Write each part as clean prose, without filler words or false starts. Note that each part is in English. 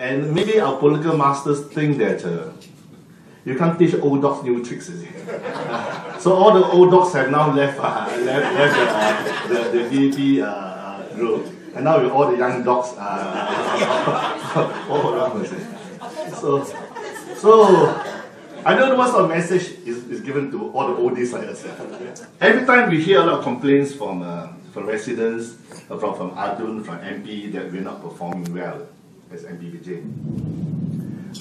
And maybe our political masters think that you can't teach old dogs new tricks, is it? So all the old dogs have now left the DAP group, and now with all the young dogs all around, is it? So I don't know what sort of message is given to all the oldies like us. Every time we hear a lot of complaints from residents, from Adun, from MP, that we're not performing well as MBPJ.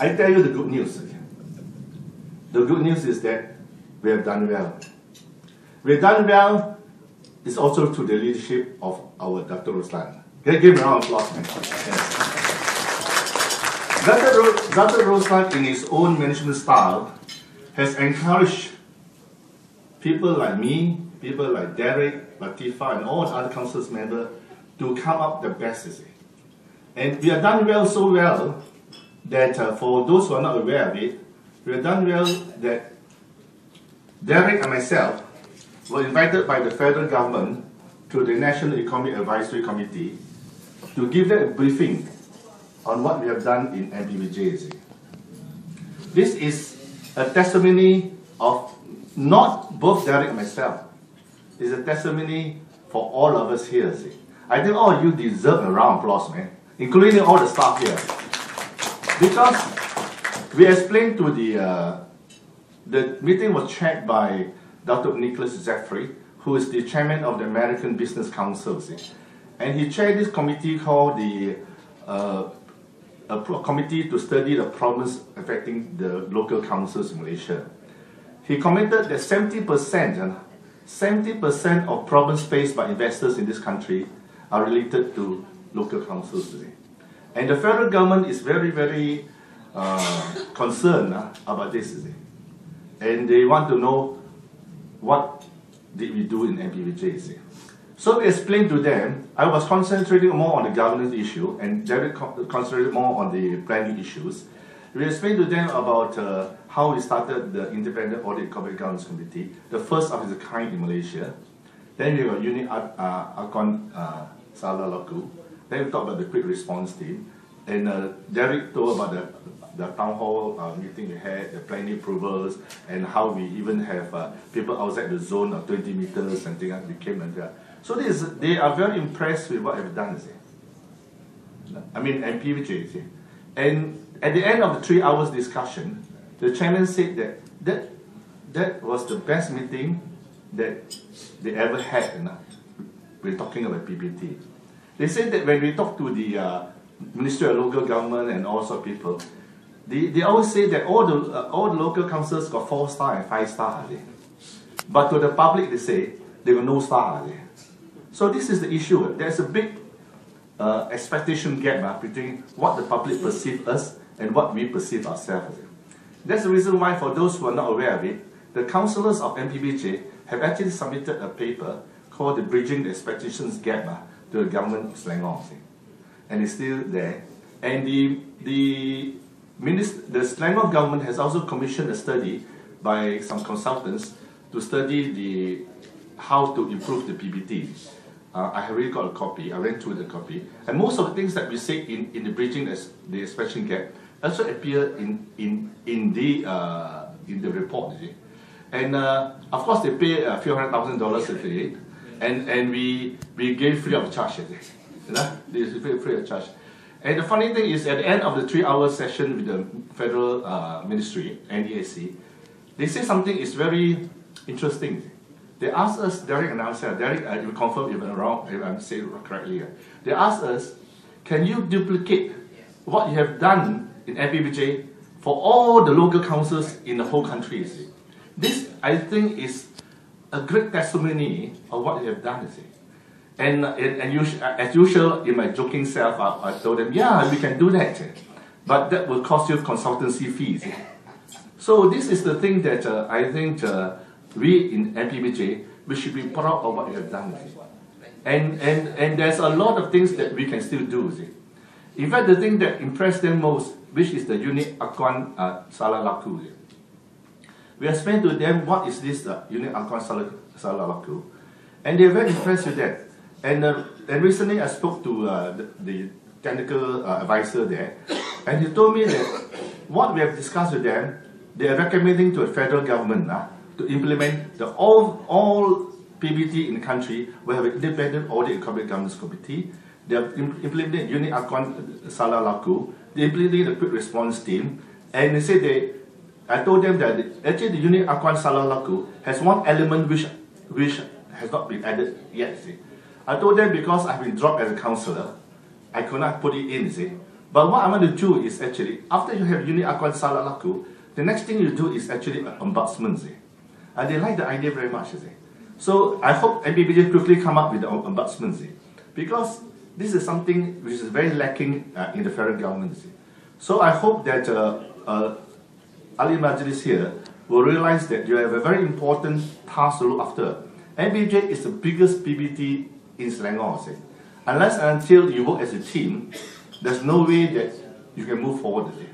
I tell you the good news. The good news is that we have done well. We have done well is also through the leadership of our Dr. Ruslan. Give him a round of applause, man. Yes. Dr. Ruslan, in his own management style, has encouraged people like me, people like Derek, Latifah, and all the other council members to come up the best, you see. And we have done well, so well, that for those who are not aware of it, we have done well that Derek and myself were invited by the federal government to the National Economic Advisory Committee to give them a briefing on what we have done in MBPJ. This is a testimony of not both Derek and myself. It's a testimony for all of us here. See. I think all of you deserve a round of applause, man, including all the staff here. Because we explained to the meeting was chaired by Dr. Nicholas Zeffrey, who is the chairman of the American Business Council. See. And he chaired this committee called the committee to study the problems affecting the local councils in Malaysia. He commented that 70% of problems faced by investors in this country are related to local councils today. And the federal government is very, very concerned about this. And they want to know what did we do in MBPJ. So we explained to them, I was concentrating more on the governance issue and Derek concentrated more on the planning issues. We explained to them about how we started the Independent Audit Corporate Governance Committee, the first of its kind in Malaysia. Then we got Unit Akon Salah Laku. Then we talked about the quick response team. And Derek told about the town hall meeting we had, the planning approvals, and how we even have people outside the zone of 20 meters and things like that came and so they are very impressed with what I've done. I mean, MBPJ. And at the end of the 3 hours discussion, the chairman said that was the best meeting that they ever had. We're talking about PPT. They said that when we talk to the Ministry of Local Government and also people, they always say that all the local councils got 4-star and 5-star. But to the public, they say they got no star. So this is the issue. There's a big expectation gap between what the public perceive us and what we perceive ourselves. That's the reason why, for those who are not aware of it, the councillors of MBPJ have actually submitted a paper called the Bridging the Expectations Gap to the government of Selangor. And it's still there. And the Selangor government has also commissioned a study by some consultants to study how to improve the PBT. I have already got a copy. I went through the copy, and most of the things that we say in the Bridging the Expectation Gap also appear in the report. And of course, they pay a few $100,000 for it, and we gave free of charge. They free of charge. And the funny thing is, at the end of the 3-hour session with the federal ministry, NDAC, they say something is very interesting. They asked us, Derek and I said, Derek, you confirm if I'm wrong, if I'm saying it correctly. They asked us, can you duplicate what you have done in MBPJ for all the local councils in the whole country? This, I think, is a great testimony of what you have done. And as usual, in my joking self, I told them, yeah, we can do that. But that will cost you consultancy fees. So this is the thing that I think we in MBPJ, we should be proud of what we have done. And there's a lot of things that we can still do. In fact, the thing that impressed them most, which is the Unit Akon Salah Laku. We explained to them what is this Unit Akon Salah Laku. And they're very impressed with that. And recently I spoke to the technical advisor there, And he told me that what we have discussed with them, they are recommending to the federal government to implement all PBT in the country. We have an independent audit and corporate governance committee. They have implemented unit acuan salah laku. They implemented the quick response team. And they said I told them that actually the unit acuan salah laku has one element which has not been added yet. See. I told them because I've been dropped as a councillor, I could not put it in. See. But what I want to do is actually, after you have unit acuan salah laku, the next thing you do is actually an ombudsman. See. And they like the idea very much. See. So I hope MBPJ quickly come up with the ombudsman. See. Because this is something which is very lacking in the federal government. See. So I hope that Ali Majlis here will realize that you have a very important task to look after. MBPJ is the biggest PBT in Selangor. See. Unless and until you work as a team, there's no way that you can move forward. See.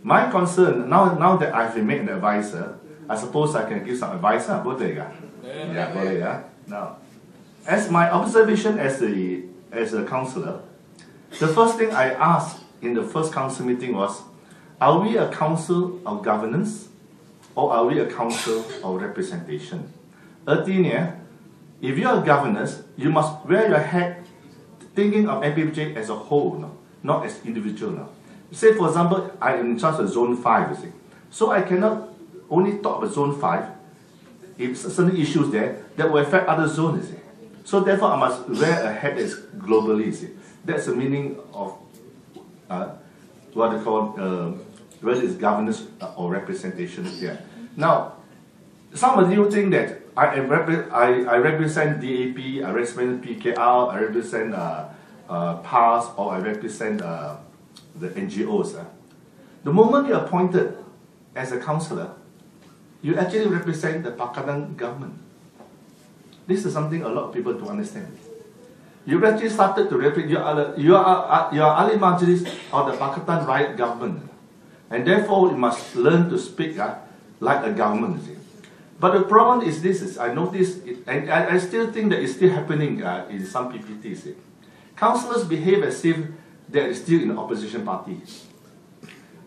My concern, now that I've been made an advisor, I suppose I can give some advice. Boleh ya? Yeah, boleh ya. Now, as my observation as a councillor, the first thing I asked in the first council meeting was, are we a council of governance or are we a council of representation? Artinya, if you are a governance, you must wear your hat thinking of MBPJ as a whole, no? Not as individual. No? Say, for example, I am in charge of Zone 5, you see. So I cannot only talk about Zone 5 if certain issues there that will affect other zones, you see. So therefore, I must wear a hat that is globally, you see. That's the meaning of what they call, whether it's governance or representation here. Now, some of you think that I represent DAP, I represent PKR, I represent PAS, or I represent the NGOs. The moment you're appointed as a councillor, you actually represent the Petaling government. This is something a lot of people don't understand. You've actually started to represent, you are Ali Majlis of the Pakatan Rakyat government. And therefore, you must learn to speak like a government. But the problem is this, I notice, and I still think that it's still happening in some PPTs. Councillors behave as if they're still in the opposition party.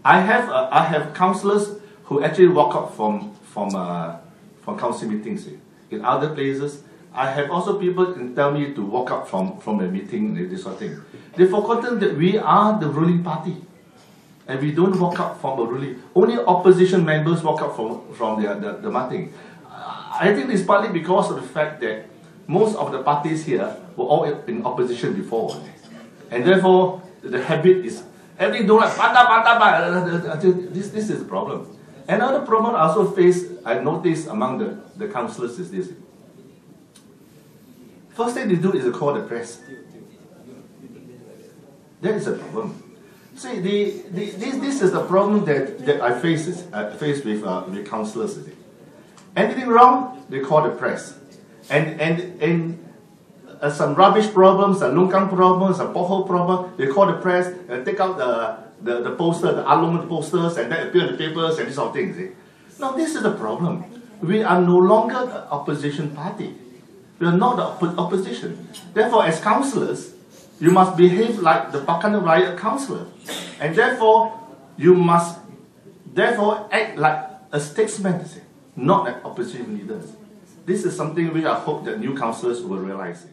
I have councillors who actually walk out from council meetings in other places. I have also people who tell me to walk up from a meeting, this sort of thing. They've forgotten that we are the ruling party. And we don't walk up from a ruling. Only opposition members walk up from the meeting. I think it's partly because of the fact that most of the parties here were all in opposition before. And therefore, the habit is, everything don't like, this is the problem. Another problem I also I noticed among the councillors is this. First thing they do is to call the press. That is a problem. See, this is the problem that I face with councillors. Anything wrong, they call the press. And some rubbish problems, longkang problems, pothole problem, they call the press and take out the poster, the alum posters, and then appear in the papers and these sort of things. Now, this is the problem. We are no longer the opposition party. We are not the opposition. Therefore, as councillors, you must behave like the Petaling Rakyat councillor. And therefore, you must act like a statesman, not like opposition leaders. This is something which I hope that new councillors will realize.